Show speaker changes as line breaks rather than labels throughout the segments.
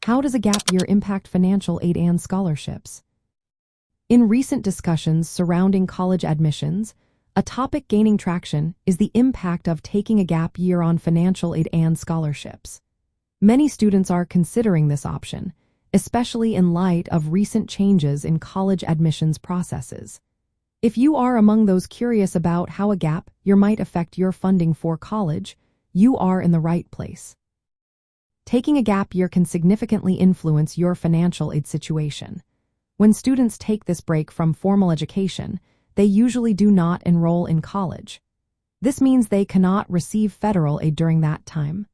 How does a gap year impact financial aid and scholarships? In recent discussions surrounding college admissions, a topic gaining traction is the impact of taking a gap year on financial aid and scholarships. Many students are considering this option, especially in light of recent changes in college admissions processes. If you are among those curious about how a gap year might affect your funding for college, you are in the right place. Taking a gap year can significantly influence your financial aid situation. When students take this break from formal education, they usually do not enroll in college. This means they cannot receive federal aid during that time.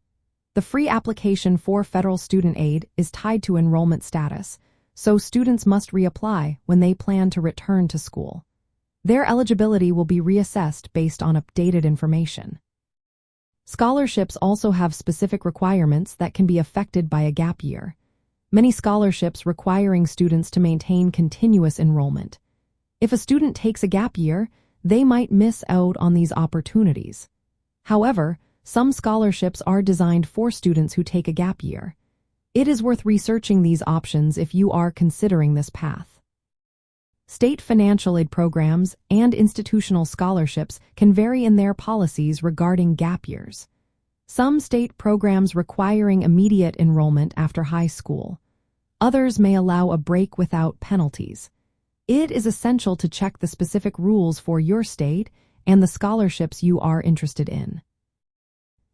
The free application for federal student aid is tied to enrollment status, so students must reapply when they plan to return to school. Their eligibility will be reassessed based on updated information. Scholarships also have specific requirements that can be affected by a gap year. Many scholarships requiring students to maintain continuous enrollment. If a student takes a gap year, they might miss out on these opportunities. However, some scholarships are designed for students who take a gap year. It is worth researching these options if you are considering this path. State financial aid programs and institutional scholarships can vary in their policies regarding gap years. Some state programs requiring immediate enrollment after high school. Others may allow a break without penalties. It is essential to check the specific rules for your state and the scholarships you are interested in.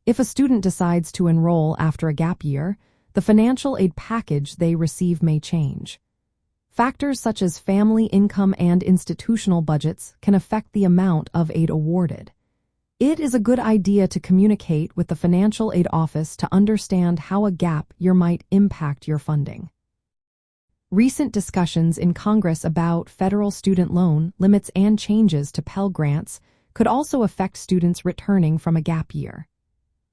If a student decides to enroll after a gap year, the financial aid package they receive may change. Factors such as family income and institutional budgets can affect the amount of aid awarded. It is a good idea to communicate with the financial aid office to understand how a gap year might impact your funding. Recent discussions in Congress about federal student loan limits and changes to Pell Grants could also affect students returning from a gap year.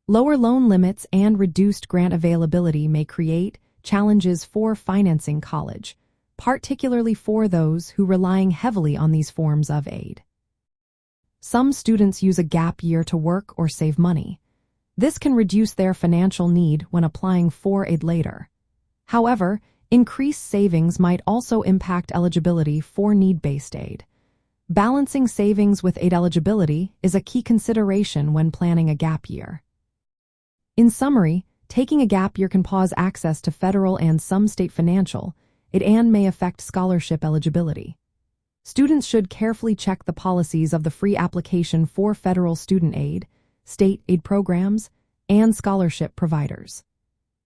Lower loan limits and reduced grant availability may create challenges for financing college, particularly for those who relying heavily on these forms of aid. Some students use a gap year to work or save money. This can reduce their financial need when applying for aid later. However, increased savings might also impact eligibility for need-based aid. Balancing savings with aid eligibility is a key consideration when planning a gap year. In summary, taking a gap year can pause access to federal and some state financial aid and may affect scholarship eligibility. Students should carefully check the policies of the free application for federal student aid, state aid programs, and scholarship providers.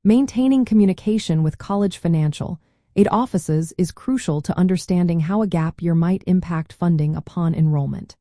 Maintaining communication with college financial aid offices is crucial to understanding how a gap year might impact funding upon enrollment.